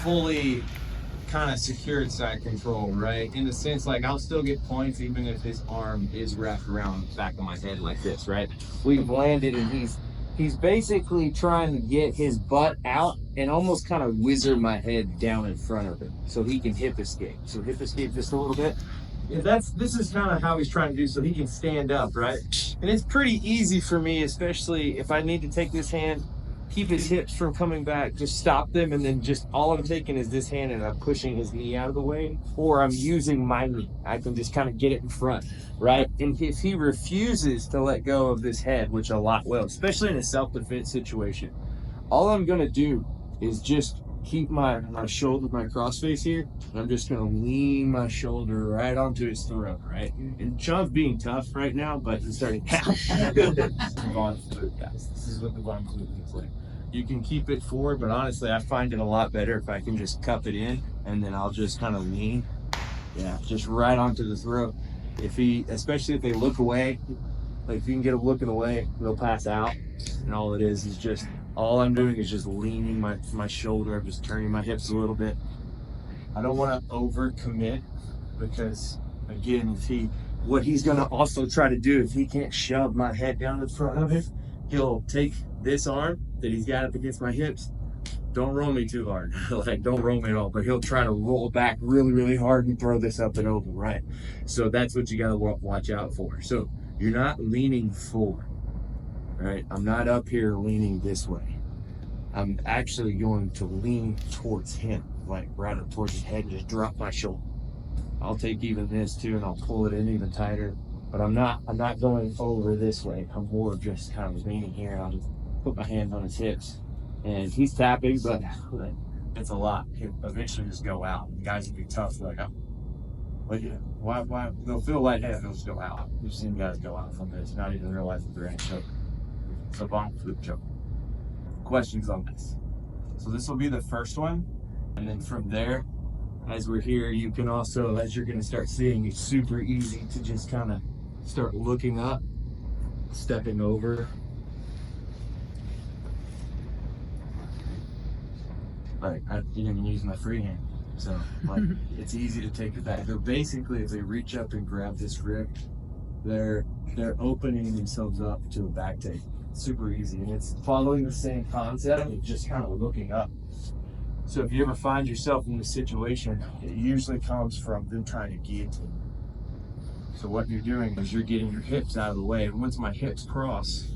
fully kind of secured side control, right? In the sense, like, I'll still get points even if his arm is wrapped around the back of my head like this, right? We've landed and he's basically trying to get his butt out and almost kind of whizzer my head down in front of him so he can hip escape. So hip escape just a little bit. Yeah, this is kind of how he's trying to do so he can stand up, right? And it's pretty easy for me, especially if I need to take this hand, keep his hips from coming back, just stop them, and then just all I'm taking is this hand and I'm pushing his knee out of the way, or I'm using my knee. I can just kind of get it in front, right? And if he refuses to let go of this head, which a lot will, especially in a self-defense situation, all I'm gonna do is just keep my shoulder, my crossface here, and I'm just gonna lean my shoulder right onto his throat, right? And Sean's being tough right now, but he's starting to Von Flue, guys. This is what the Von Flue looks like. You can keep it forward, but honestly, I find it a lot better if I can just cup it in, and then I'll just kind of lean, just right onto the throat. Especially if they look away, like if you can get them looking away, they'll pass out, and all it is just, all I'm doing is just leaning my shoulder. I'm just turning my hips a little bit. I don't want to overcommit because, again, what he's going to also try to do, if he can't shove my head down in front of him, he'll take this arm that he's got up against my hips. Don't roll me too hard. Like, don't roll me at all. But he'll try to roll back really, really hard and throw this up and over, right? So that's what you got to watch out for. So you're not leaning forward. Right, I'm not up here leaning this way. I'm actually going to lean towards him, like right up towards his head, and just drop my shoulder. I'll take even this too, and I'll pull it in even tighter. But I'm not going over this way. I'm more just kind of leaning here, and I'll just put my hands on his hips. And he's tapping, but it's a lot. He'll eventually just go out. The guys will be tough. They're like, oh, why? They'll feel lightheaded. They'll just go out. We've seen guys go out from this, not even realize that they're in choke. So Von Flue choke. Questions on this? So this will be the first one, and then from there, as we're here, you can also, as you're going to start seeing, it's super easy to just kind of start looking up, stepping over. Like, I didn't even use my free hand, so like it's easy to take it back. They're basically, if they reach up and grab this grip, they're opening themselves up to a back take. Super easy, and it's following the same concept of just kind of looking up. So if you ever find yourself in this situation, it usually comes from them trying to guillotine. So what you're doing is you're getting your hips out of the way, and once my hips cross,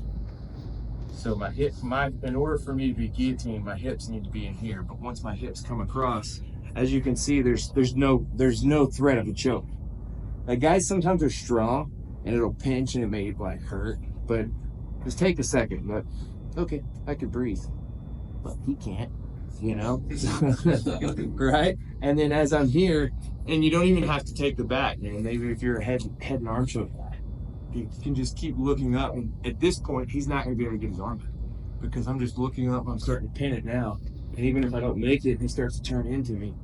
so in order for me to be guillotined, my hips need to be in here. But once my hips come across, as you can see, there's no threat of a choke. Like, guys sometimes are strong and it'll pinch and it may like hurt, but just take a second. But okay, I can breathe, but he can't, right? And then as I'm here, and you don't even have to take the back, maybe if you're a head and arm choke guy, you can just keep looking up, and at this point he's not going to be able to get his arm back because I'm just looking up. I'm starting to pin it now, and even if I don't make it and he starts to turn into me,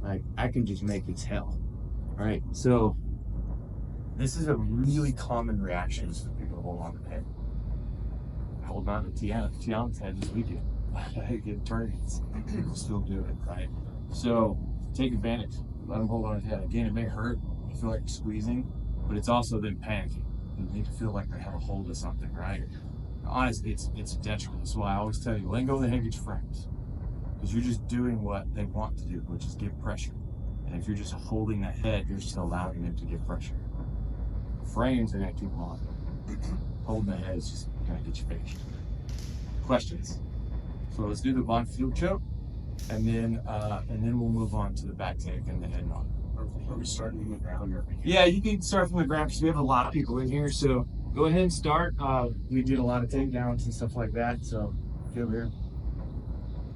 like, I can just make this hell, right? So this is a really common reaction for people to hold on to the head. Hold on to Tiana's head this weekend. I get tournaments, people still do it, right? So take advantage. Let them hold on to his head. Again, it may hurt. You feel like you're squeezing, but it's also them panicking. You need to feel like they have a hold of something, right? Honestly, it's detrimental. That's why I always tell you, let go of the head, get your frames. Because you're just doing what they want to do, which is give pressure. And if you're just holding that head, you're just allowing them to give pressure. Frames are going to keep them on. Holding the head is just going to get you finished. Questions? So let's do the Von Flue choke, and then we'll move on to the back take and the head knock. Are we starting from the ground? Yeah, you can start from the ground because we have a lot of people in here. So go ahead and start. We did a lot of takedowns and stuff like that. So get over here.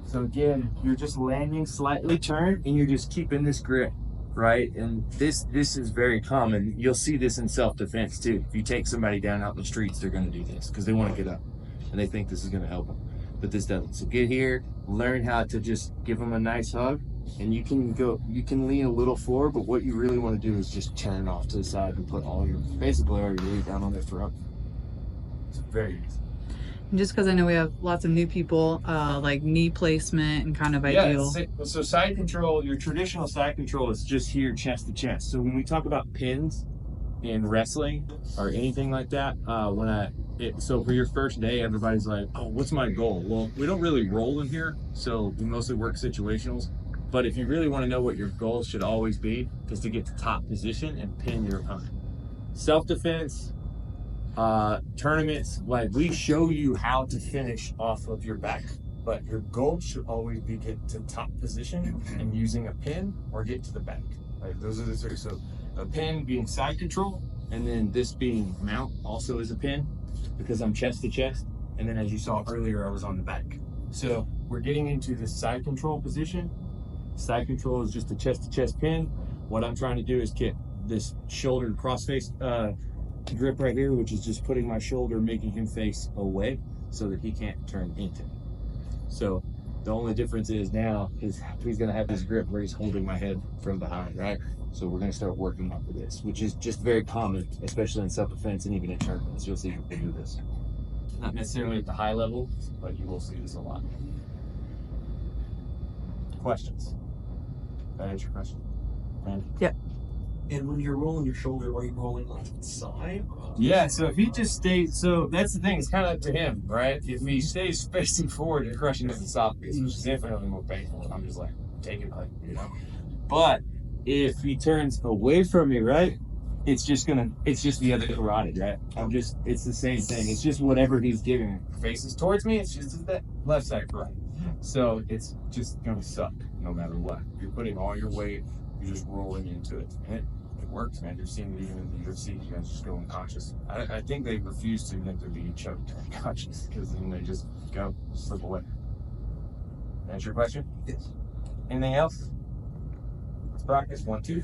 So again, you're just landing slightly turned, and you're just keeping this grip, right? And this is very common. You'll see this in self-defense too. If you take somebody down out in the streets, they're going to do this because they want to get up, and they think this is going to help them, but this doesn't. So get here, learn how to just give them a nice hug. And you can lean a little forward, but what you really want to do is just turn off to the side and put basically all your weight down on their throat. It's very easy. Just because I know we have lots of new people, like knee placement and kind of ideal. So side control, your traditional side control is just here, chest to chest. So when we talk about pins in wrestling or anything like that, so for your first day, everybody's like, oh, what's my goal? Well, we don't really roll in here, so we mostly work situationals. But if you really want to know what your goal should always be, is to get to top position and pin your opponent. Self-defense, tournaments, like we show you how to finish off of your back, but your goal should always be get to top position and using a pin or get to the back. Like those are the three. So a pin being side control, and then this being mount also is a pin because I'm chest to chest. And then as you saw earlier, I was on the back. So we're getting into the side control position. Side control is just a chest to chest pin. What I'm trying to do is get this shoulder cross face grip right here, which is just putting my shoulder, making him face away so that he can't turn into me. So the only difference is now is he's going to have this grip where he's holding my head from behind, right? So we're going to start working off of this, which is just very common, especially in self-defense and even in tournaments. You'll see people do this. Not necessarily at the high level, but you will see this a lot. Questions? That answer your question? Yep. And when you're rolling your shoulder, are you rolling like to the side? Yeah, so if he just stays, so that's the thing, it's kind of up to him, right? If he stays facing forward and crushing his esophagus, which is infinitely more painful, I'm just like, take it, like, you know. But if he turns away from me, right, it's just the other carotid, right? It's the same thing. It's just whatever he's giving me. Faces towards me, it's just that left side carotid. So it's just gonna suck no matter what. You're putting all your weight, you're just rolling into it. And it works, man. You're seeing it even in the UFC, you guys just go unconscious. I think they refuse to admit they're being choked unconscious because then they just go slip away. Answer your question? Yes. Anything else? Let's practice. 1, 2.